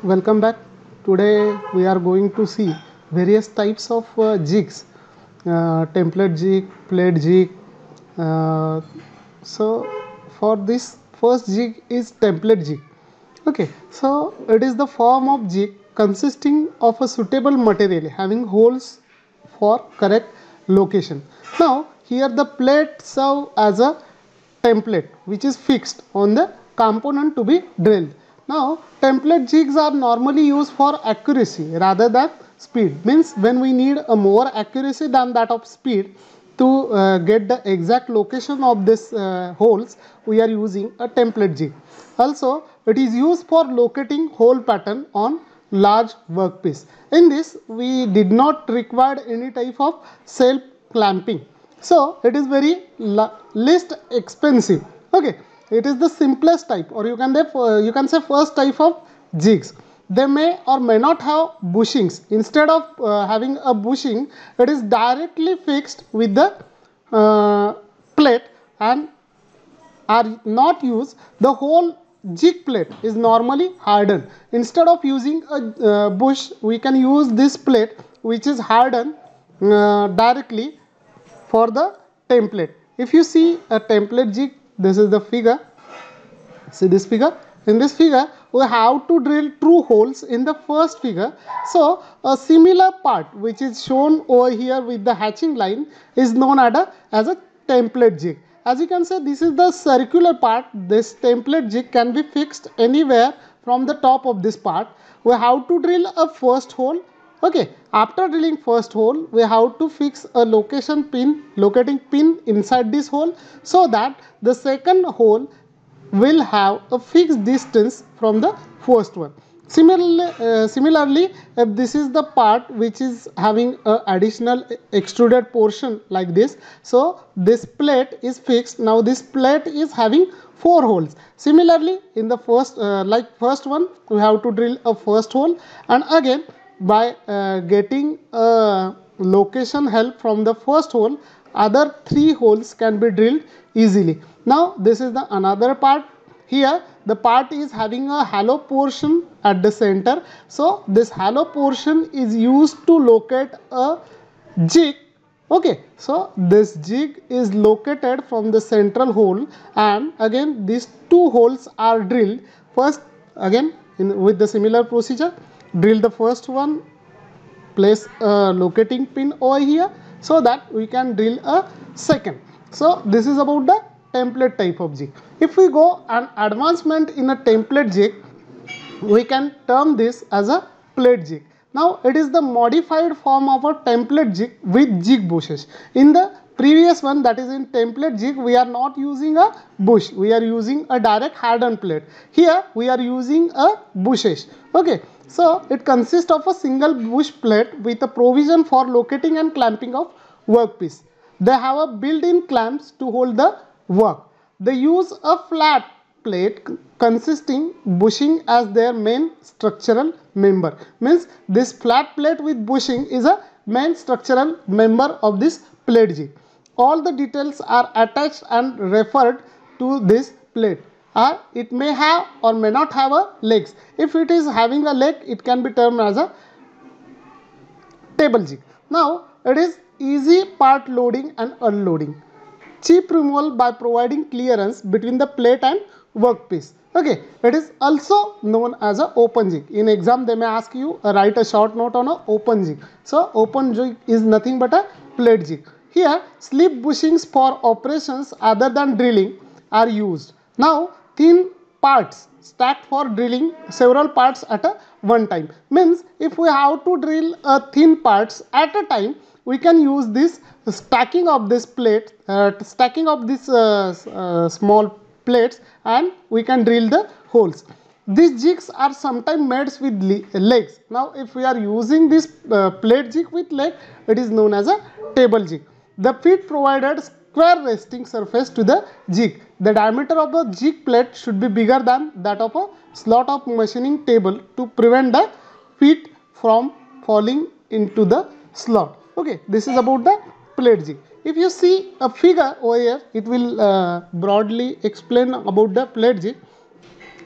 Welcome back. Today we are going to see various types of jigs, template jig, plate jig. Uh, so for this first jig is template jig. Okay, so it is the form of jig consisting of a suitable material having holes for correct location. Now here the plate serve as a template which is fixed on the component to be drilled. Now template jigs are normally used for accuracy rather than speed. Means when we need a more accuracy than that of speed to get the exact location of this holes, we are using a template jig. Also it is used for locating hole pattern on large workpiece. In this we did not require any type of self clamping, so it is very least expensive. Okay, it is the simplest type, or you can say first type of jigs. They may or may not have bushings. Instead of having a bushing, it is directly fixed with the plate and are not used. The whole jig plate is normally hardened. Instead of using a bush, we can use this plate which is hardened directly for the template. If you see a template jig, this is the figure. See this figure. In this figure we have to drill true holes in the first figure. So a similar part which is shown over here with the hatching line is known as a template jig. As you can see, this is the circular part. This template jig can be fixed anywhere from the top of this part. We have to drill a first hole. Okay, after drilling first hole, we have to fix a locating pin inside this hole, so that the second hole will have a fixed distance from the first one. Similarly, if this is the part which is having a additional extruded portion like this, so this plate is fixed. Now this plate is having 4 holes. Similarly, in the first one, we have to drill a first hole, and again by getting a location help from the first hole, other 3 holes can be drilled easily. Now this is the another part. Here the part is having a hollow portion at the center, so this hollow portion is used to locate a jig. Okay, so this jig is located from the central hole, and again these 2 holes are drilled. First, again with the similar procedure, drill the first one, place a locating pin over here, so that we can drill a second. So this is about the template type of jig. If we go an advancement in a template jig, we can term this as a plate jig. Now it is the modified form of a template jig with jig bushes. In the previous one, that is in template jig, we are not using a bush, we are using a direct hardened plate. Here we are using a bushes. Okay, so it consists of a single bush plate with a provision for locating and clamping of workpiece. They have a built-in clamps to hold the work. They use a flat plate consisting bushing as their main structural member. Means this flat plate with bushing is a main structural member of this plate jig. All the details are attached and referred to this plate. It may have or may not have a legs. If it is having a leg, it can be termed as a table jig. Now it is easy part loading and unloading. Cheap removal by providing clearance between the plate and workpiece. Okay, it is also known as a open jig. In exam they may ask you write a short note on a open jig. So open jig is nothing but a plate jig. Here slip bushings for operations other than drilling are used. Now thin parts stacked for drilling several parts at a one time. Means if we have to drill thin parts at a time, we can use this stacking of this plate, stacking of this small plates, and we can drill the holes. These jigs are sometimes made with legs. Now if we are using this plate jig with leg, it is known as a table jig. The feet provided square resting surface to the jig. The diameter of the jig plate should be bigger than that of a slot of machining table to prevent the feet from falling into the slot. Okay, this is about the plate jig. If you see a figure over here, it will broadly explain about the plate jig.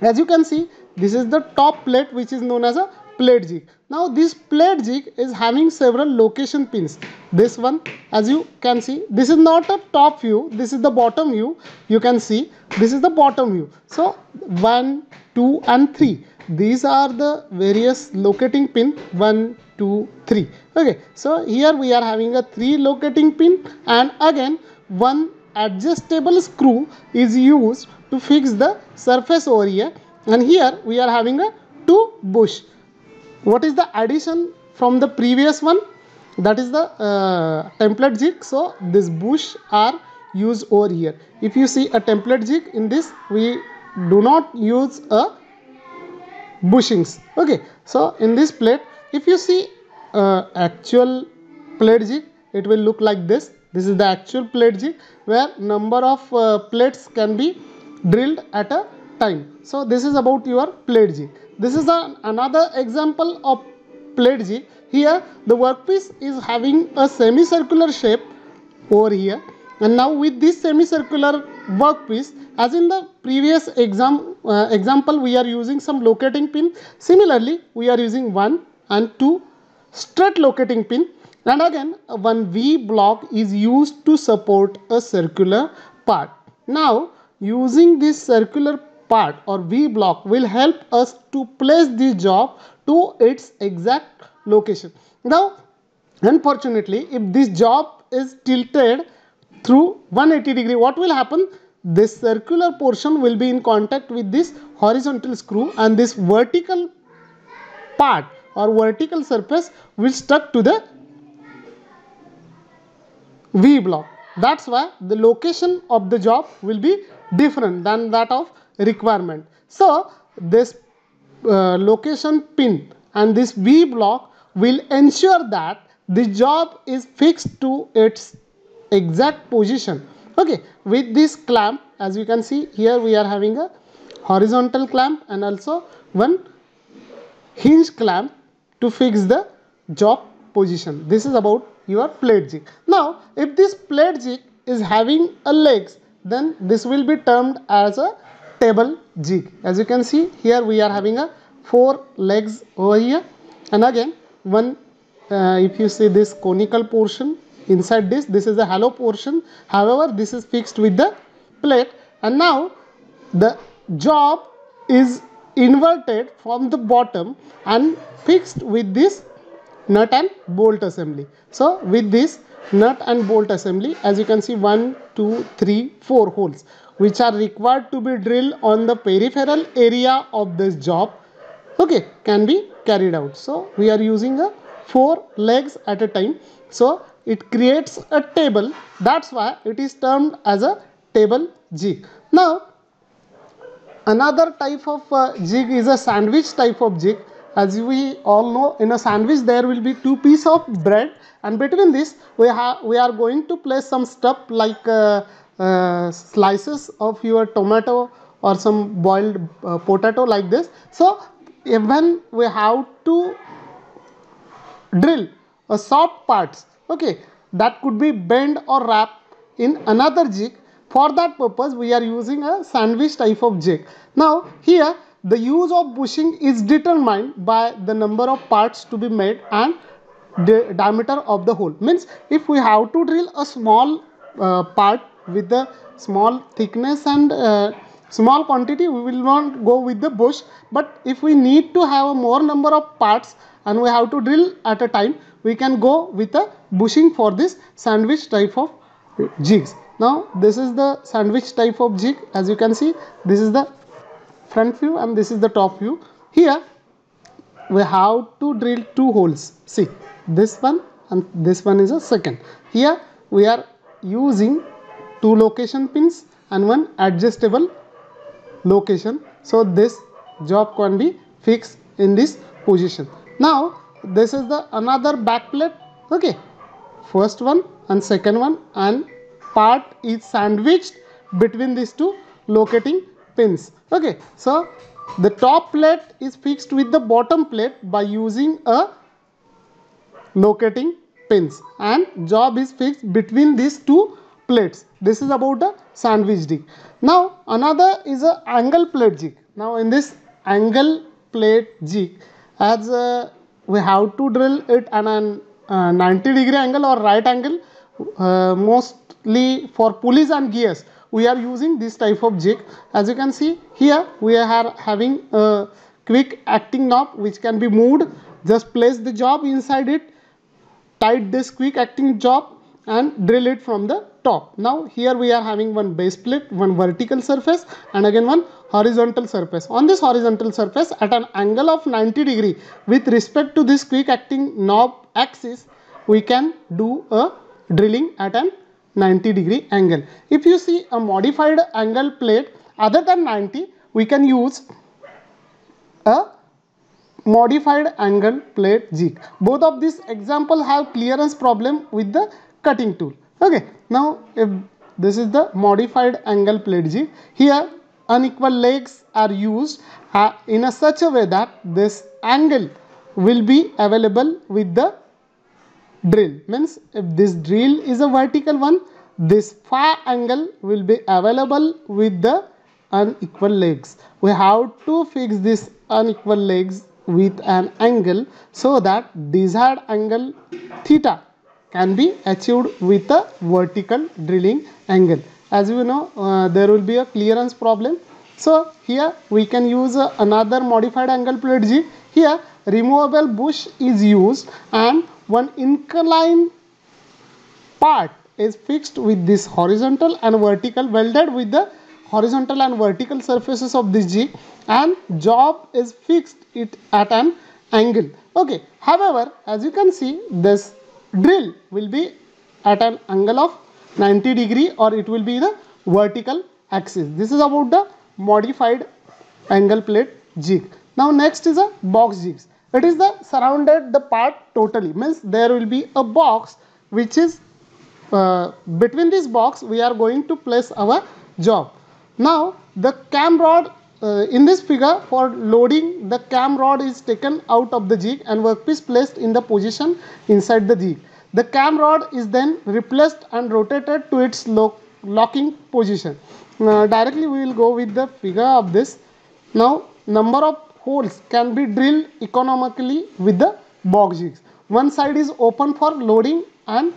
As you can see, this is the top plate which is known as a plate jig. Now this plate jig is having several location pins. This one, as you can see, this is not a top view, this is the bottom view. You can see this is the bottom view. So 1, 2 and 3, these are the various locating pin, 1, 2, 3. Okay, so here we are having a 3 locating pin, and again one adjustable screw is used to fix the surface over here, and here we are having a 2 bush. What is the addition from the previous one? That is the template jig. So this bush are used over here. If you see a template jig, in this we do not use a bushings. Okay, so in this plate, if you see actual plate jig, it will look like this. This is the actual plate jig where number of plates can be drilled at a time. So this is about your plate jig. This is another example of plate jig. Here the workpiece is having a semicircular shape over here, and now with this semicircular workpiece, as in the previous example, we are using some locating pin. Similarly, we are using 1 and 2 straight locating pin, and again one V block is used to support a circular part. Now using this circular part or V block will help us to place the job to its exact location. Now unfortunately, if this job is tilted through 180 degree, what will happen? This circular portion will be in contact with this horizontal screw, and this vertical part or vertical surface will stuck to the V block. That's why the location of the job will be different than that of requirement. So this location pin and this V block will ensure that the job is fixed to its exact position. Okay, with this clamp, as you can see here, we are having a horizontal clamp and also one hinge clamp to fix the job position. This is about your plate jig. Now if this plate jig is having a legs, then this will be termed as a table jig. As you can see here, we are having a 4 legs over here, and again one if you see this conical portion inside this is the hollow portion. However, this is fixed with the plate, and now the job is inverted from the bottom and fixed with this nut and bolt assembly. So with this nut and bolt assembly, as you can see, 1, 2, 3, 4 holes which are required to be drilled on the peripheral area of this job, okay, can be carried out. So we are using a 4 legs at a time, so it creates a table. That's why it is termed as a table jig. Now another type of jig is a sandwich type of jig. As we all know, in a sandwich there will be 2 pieces of bread, and between this we are going to place some stuff like slices of your tomato or some boiled potato like this. So when we have to drill a soft parts, okay, that could be bend or wrap in another jig. For that purpose we are using a sandwich type of jig. Now here the use of bushing is determined by the number of parts to be made and the diameter of the hole. Means if we have to drill a small part with the small thickness and small quantity, we will not go with the bush. But if we need to have a more number of parts and we have to drill at a time, we can go with a bushing for this sandwich type of jigs. Now this is the sandwich type of jig. As you can see, this is the front view and this is the top view. Here we have to drill 2 holes. See, this one and this one is a second. Here we are using 2 location pins and 1 adjustable location, so this job can be fixed in this position. Now this is the another back plate, okay, first one and second one, and part is sandwiched between these 2 locating pins. Okay, so the top plate is fixed with the bottom plate by using a locating pins, and job is fixed between these 2 plates. This is about the sandwich jig. Now another is a angle plate jig. Now in this angle plate jig, as we have to drill it at an 90-degree angle or right angle. Mostly for pulleys and gears we are using this type of jig. As you can see here, we are having a quick acting knob which can be moved. Just place the job inside it, tight this quick acting job and drill it from the top. Now here we are having one base plate, one vertical surface and again one horizontal surface. On this horizontal surface at an angle of 90-degree with respect to this quick acting knob axis, we can do a drilling at an 90-degree angle. If you see a modified angle plate other than 90, we can use a modified angle plate jig. Both of these examples have clearance problem with the cutting tool. Okay, now if this is the modified angle plate jig, here unequal legs are used in a such a way that this angle will be available with the drill. Means if this drill is a vertical one, this phi angle will be available with the unequal legs. We have to fix this unequal legs with an angle so that desired angle theta can be achieved with a vertical drilling angle. As you know, there will be a clearance problem. So here we can use another modified angle plate jig. Here removable bush is used and one inclined part is fixed with this horizontal and vertical, welded with the horizontal and vertical surfaces of this jig, and job is fixed it at an angle. Okay, however, as you can see, this drill will be at an angle of 90-degree or it will be the vertical axis. This is about the modified angle plate jig. Now next is a box jigs. It is the surrounded the part totally, means there will be a box which is between this box we are going to place our job. Now the cam rod in this figure, for loading, the cam rod is taken out of the jig and workpiece placed in the position inside the jig. The cam rod is then replaced and rotated to its locking position. Directly we will go with the figure of this. Now number of holes can be drilled economically with the box jigs. One side is open for loading and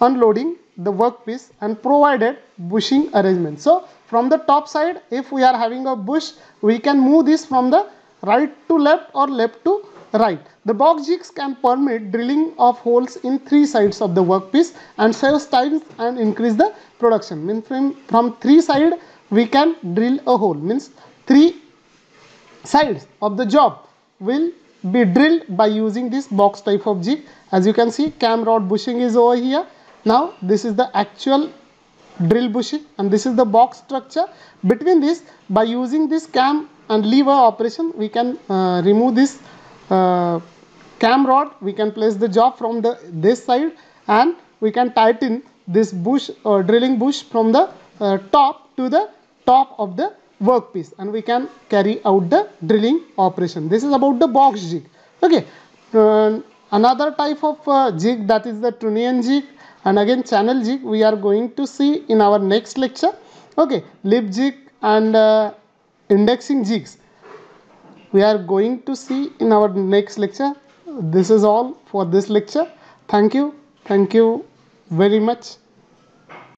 unloading the workpiece and provided bushing arrangement. So from the top side, if we are having a bush, we can move this from the right to left or left to right. The box jigs can permit drilling of holes in 3 sides of the workpiece and save time and increase the production. Means from 3 sides we can drill a hole, means 3 sides of the job will be drilled by using this box type of jig. As you can see, cam rod bushing is over here. Now this is the actual drill bushing and this is the box structure. Between this, by using this cam and lever operation, we can remove this cam rod. We can place the job from this side and we can tighten this bush or drilling bush from the top to the top of the workpiece and we can carry out the drilling operation. This is about the box jig. Okay, another type of jig, that is the trunnion jig and again channel jig, we are going to see in our next lecture. Okay, lip jig and indexing jigs we are going to see in our next lecture. This is all for this lecture. Thank you very much.